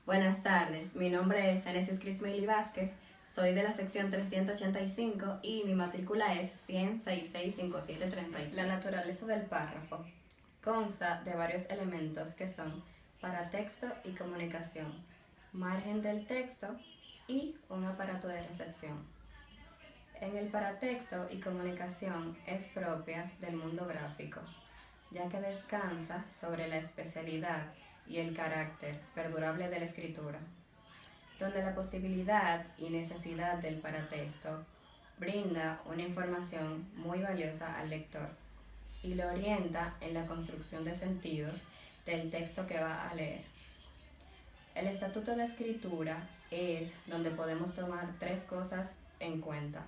Buenas tardes, mi nombre es Anesis Crismeli Vázquez, soy de la sección 385 y mi matrícula es 100665736. La naturaleza del párrafo consta de varios elementos que son paratexto y comunicación, margen del texto y un aparato de recepción. En el paratexto y comunicación es propia del mundo gráfico, ya que descansa sobre la especialidad y el carácter perdurable de la escritura, donde la posibilidad y necesidad del paratexto brinda una información muy valiosa al lector y lo orienta en la construcción de sentidos del texto que va a leer. El estatuto de escritura es donde podemos tomar tres cosas en cuenta.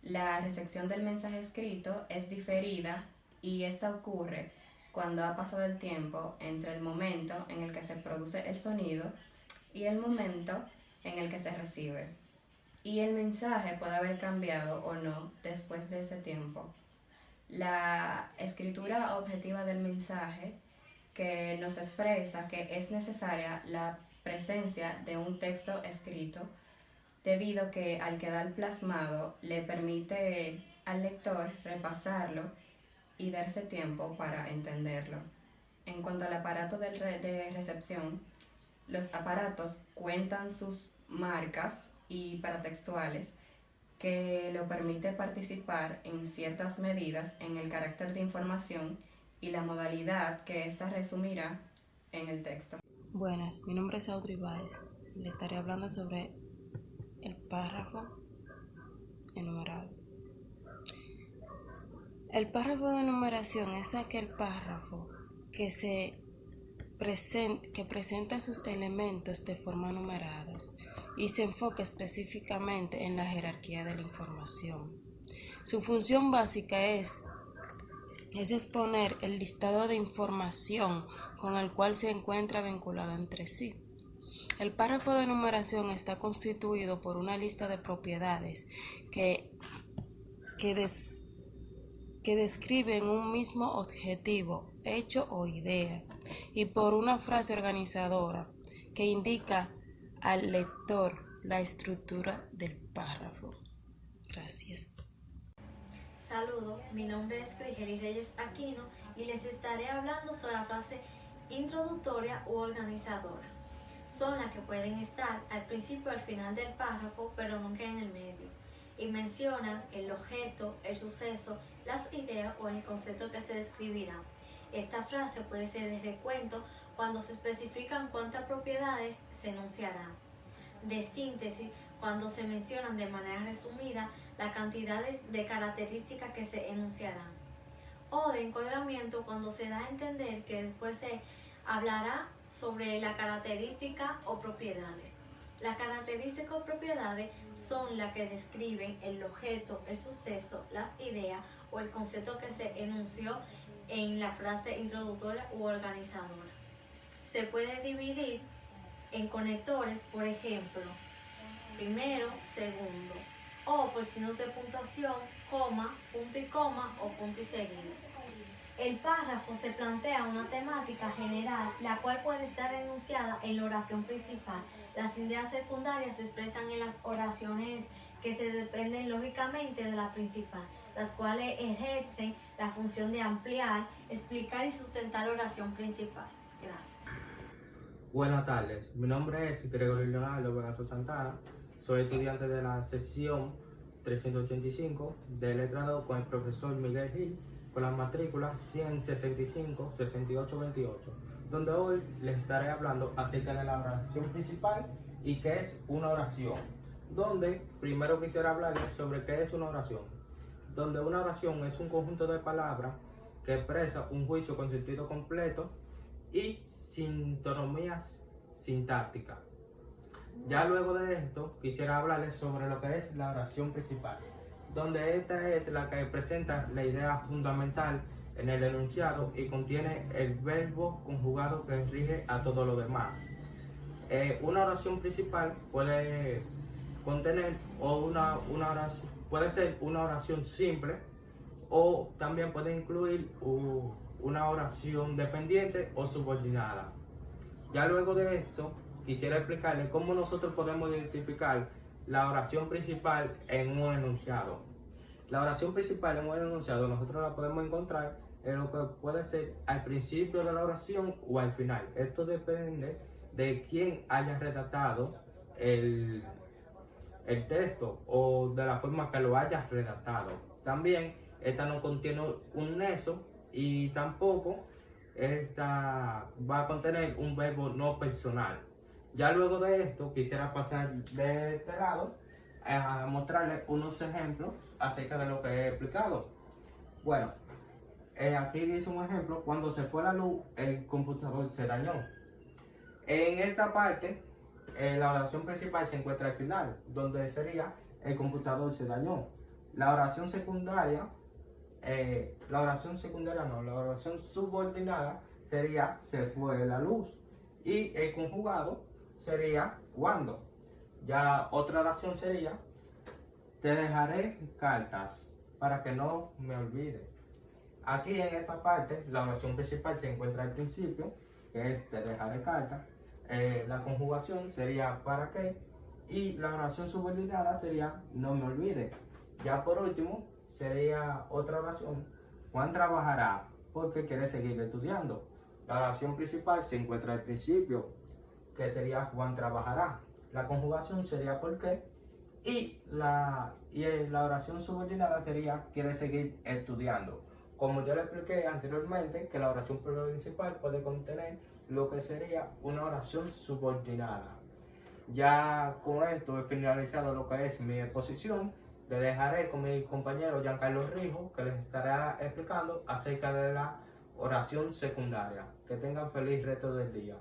La recepción del mensaje escrito es diferida y esta ocurre cuando ha pasado el tiempo entre el momento en el que se produce el sonido y el momento en el que se recibe. Y el mensaje puede haber cambiado o no después de ese tiempo. La escritura objetiva del mensaje que nos expresa que es necesaria la presencia de un texto escrito debido que al quedar plasmado le permite al lector repasarlo y darse tiempo para entenderlo. En cuanto al aparato de recepción, los aparatos cuentan sus marcas y paratextuales que lo permite participar en ciertas medidas en el carácter de información y la modalidad que ésta resumirá en el texto. Buenas, mi nombre es Audrey Baez y le estaré hablando sobre el párrafo enumerado. El párrafo de enumeración es aquel párrafo que presenta sus elementos de forma numeradas y se enfoca específicamente en la jerarquía de la información. Su función básica es exponer el listado de información con el cual se encuentra vinculado entre sí. El párrafo de enumeración está constituido por una lista de propiedades que describen un mismo objetivo, hecho o idea, y por una frase organizadora que indica al lector la estructura del párrafo. Gracias. Saludos, mi nombre es Crigeli Reyes Aquino y les estaré hablando sobre la frase introductoria u organizadora. Son las que pueden estar al principio o al final del párrafo, pero nunca en el medio, y mencionan el objeto, el suceso, las ideas o el concepto que se describirá. Esta frase puede ser de recuento cuando se especifican cuántas propiedades se enunciarán. De síntesis, cuando se mencionan de manera resumida la cantidad de características que se enunciarán. O de encuadramiento, cuando se da a entender que después se hablará sobre la característica o propiedades. Las características o propiedades son las que describen el objeto, el suceso, las ideas o el concepto que se enunció en la frase introductoria u organizadora. Se puede dividir en conectores, por ejemplo, primero, segundo, o por signos de puntuación, coma, punto y coma o punto y seguido. El párrafo se plantea una temática general, la cual puede estar enunciada en la oración principal. Las ideas secundarias se expresan en las oraciones que se dependen lógicamente de la principal, las cuales ejercen la función de ampliar, explicar y sustentar la oración principal. Gracias. Buenas tardes, mi nombre es Gregorio Leonardo Vegaso Santana, soy estudiante de la sección 385 de letrado con el profesor Miguel Gil, con la matrícula 165-6828, donde hoy les estaré hablando acerca de la oración principal y qué es una oración. Donde primero quisiera hablarles sobre qué es una oración. Donde una oración es un conjunto de palabras que expresa un juicio con sentido completo y sintonías sintácticas. Ya luego de esto quisiera hablarles sobre lo que es la oración principal, donde esta es la que presenta la idea fundamental en el enunciado y contiene el verbo conjugado que rige a todo lo demás. Una oración principal puede contener puede ser una oración simple o también puede incluir una oración dependiente o subordinada. Ya luego de esto quisiera explicarles cómo nosotros podemos identificar la oración principal en un enunciado. La oración principal en un enunciado nosotros la podemos encontrar en lo que puede ser al principio de la oración o al final. Esto depende de quién haya redactado el texto o de la forma que lo haya redactado. También esta no contiene un nexo y tampoco esta va a contener un verbo no personal. Ya luego de esto quisiera pasar de este lado a mostrarles unos ejemplos acerca de lo que he explicado. Bueno, aquí dice un ejemplo: cuando se fue la luz, el computador se dañó. En esta parte, la oración principal se encuentra al final, donde sería el computador se dañó. La oración subordinada sería se fue la luz. Y el conjugado sería cuando. Ya otra oración sería te dejaré cartas para que no me olvide. Aquí en esta parte la oración principal se encuentra al principio, que es te dejaré cartas. La conjugación sería para qué, y la oración subordinada sería no me olvide. Ya por último sería otra oración: Juan trabajará porque quiere seguir estudiando. La oración principal se encuentra al principio, que sería Juan trabajará. La conjugación sería por qué, y la oración subordinada sería quiere seguir estudiando. Como ya le expliqué anteriormente, que la oración principal puede contener lo que sería una oración subordinada. Ya con esto he finalizado lo que es mi exposición. Le dejaré con mi compañero Giancarlo Rijo, que les estará explicando acerca de la oración secundaria. Que tengan feliz resto del día.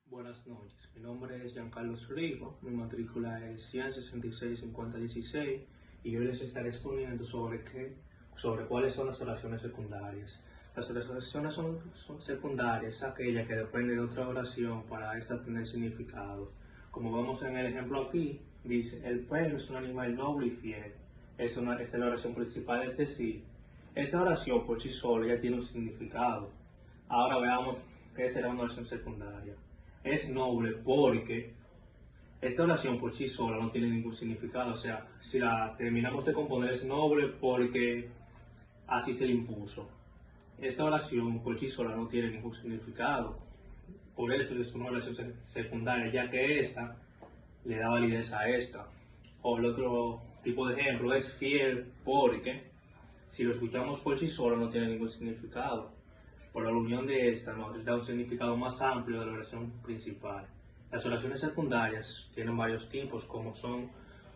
Buenas noches, mi nombre es Giancarlo Rijo, mi matrícula es 166-5016 y yo les estaré exponiendo sobre cuáles son las oraciones secundarias. Las oraciones son secundarias, aquella que depende de otra oración para esta tener significado. Como vemos en el ejemplo aquí, dice: el perro es un animal noble y fiel. Esta es la oración principal, es decir, esta oración por sí sola ya tiene un significado. Ahora veamos qué será una oración secundaria. Es noble porque esta oración por sí sola no tiene ningún significado. O sea, si la terminamos de componer, es noble porque así se le impuso. Esta oración por sí sola no tiene ningún significado. Por eso es una oración secundaria, ya que esta le da validez a esta. O el otro tipo de ejemplo es fiel porque si lo escuchamos por sí solo no tiene ningún significado. Por la unión de esta nos da un significado más amplio de la oración principal. Las oraciones secundarias tienen varios tipos, como son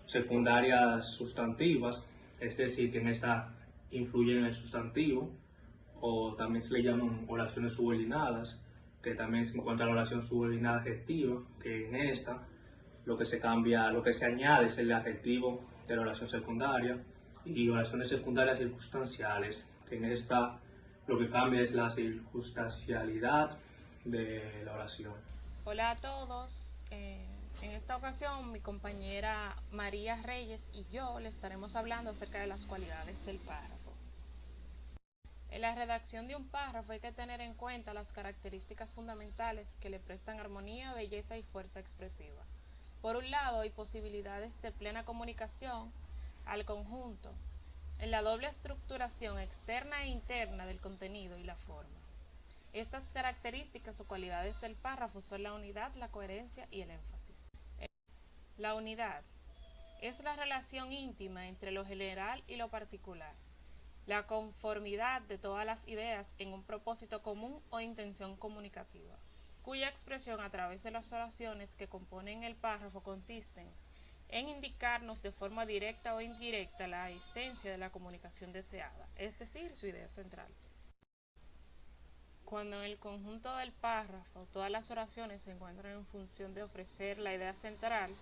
secundarias sustantivas, es decir, que en esta influyen en el sustantivo, o también se le llaman oraciones subordinadas, que también se encuentra la oración subordinada adjetiva, que en esta lo que se añade es el adjetivo de la oración secundaria, y oraciones secundarias circunstanciales, que en esta lo que cambia es la circunstancialidad de la oración. Hola a todos. En esta ocasión mi compañera María Reyes y yo le estaremos hablando acerca de las cualidades del párrafo. En la redacción de un párrafo hay que tener en cuenta las características fundamentales que le prestan armonía, belleza y fuerza expresiva. Por un lado, hay posibilidades de plena comunicación al conjunto, en la doble estructuración externa e interna del contenido y la forma. Estas características o cualidades del párrafo son la unidad, la coherencia y el énfasis. La unidad es la relación íntima entre lo general y lo particular, la conformidad de todas las ideas en un propósito común o intención comunicativa, cuya expresión a través de las oraciones que componen el párrafo consisten en indicarnos de forma directa o indirecta la esencia de la comunicación deseada, es decir, su idea central. Cuando en el conjunto del párrafo todas las oraciones se encuentran en función de ofrecer la idea central,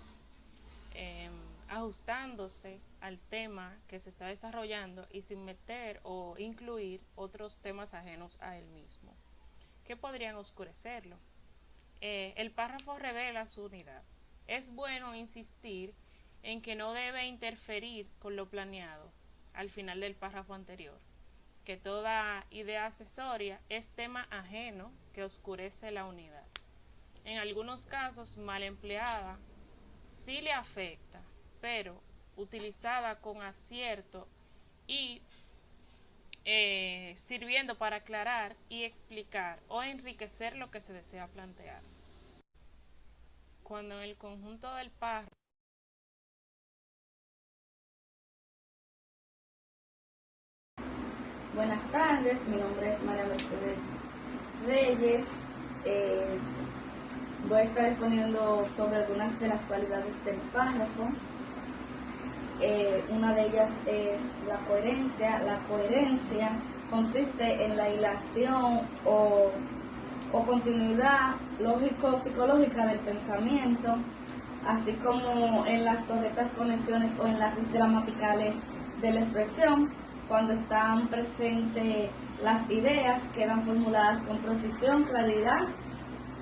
ajustándose al tema que se está desarrollando y sin meter o incluir otros temas ajenos a él mismo, que podrían oscurecerlo. El párrafo revela su unidad. Es bueno insistir en que no debe interferir con lo planeado al final del párrafo anterior, que toda idea accesoria es tema ajeno que oscurece la unidad. en algunos casos mal empleada, sí le afecta, pero utilizada con acierto y sirviendo para aclarar y explicar o enriquecer lo que se desea plantear. Cuando en el conjunto del párrafo Buenas tardes, mi nombre es María Mercedes Reyes. Voy a estar exponiendo sobre algunas de las cualidades del párrafo. Una de ellas es la coherencia. La coherencia consiste en la hilación o continuidad lógico-psicológica del pensamiento, así como en las correctas conexiones o enlaces gramaticales de la expresión. Cuando están presentes las ideas, quedan formuladas con precisión, claridad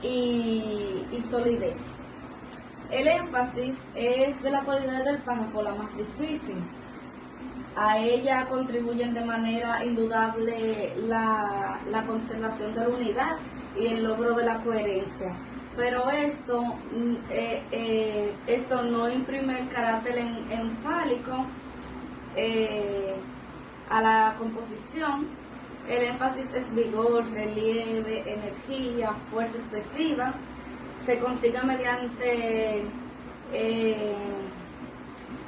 y solidez. El énfasis es de la cualidad del párrafo la más difícil. A ella contribuyen de manera indudable la conservación de la unidad y el logro de la coherencia. Pero esto no imprime el carácter enfálico a la composición. El énfasis es vigor, relieve, energía, fuerza expresiva. Se consigue mediante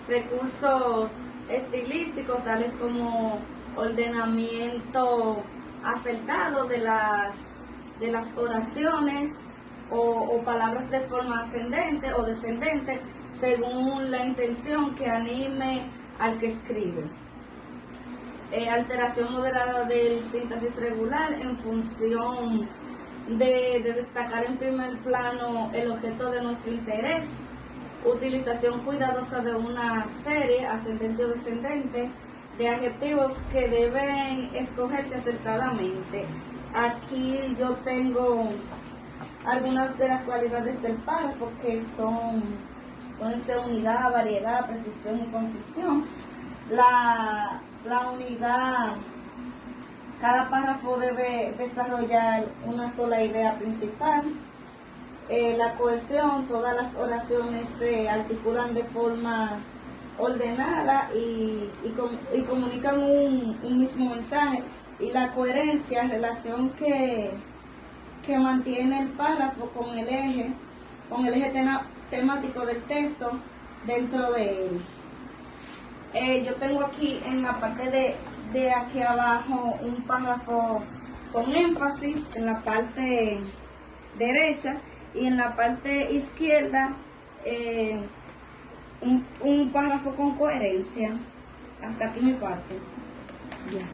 recursos estilísticos tales como ordenamiento acertado de las oraciones o palabras de forma ascendente o descendente según la intención que anime al que escribe. Alteración moderada del síntesis regular en función de destacar en primer plano el objeto de nuestro interés. Utilización cuidadosa de una serie ascendente o descendente de adjetivos que deben escogerse acertadamente. Aquí yo tengo algunas de las cualidades del párrafo que pueden ser unidad, variedad, precisión y concisión. La unidad, cada párrafo debe desarrollar una sola idea principal. La cohesión, todas las oraciones se articulan de forma ordenada y comunican un mismo mensaje. Y la coherencia, relación que mantiene el párrafo con el eje temático del texto dentro de él. Yo tengo aquí en la parte de aquí abajo un párrafo con énfasis en la parte derecha y en la parte izquierda un párrafo con coherencia. Hasta aquí mi parte. Ya.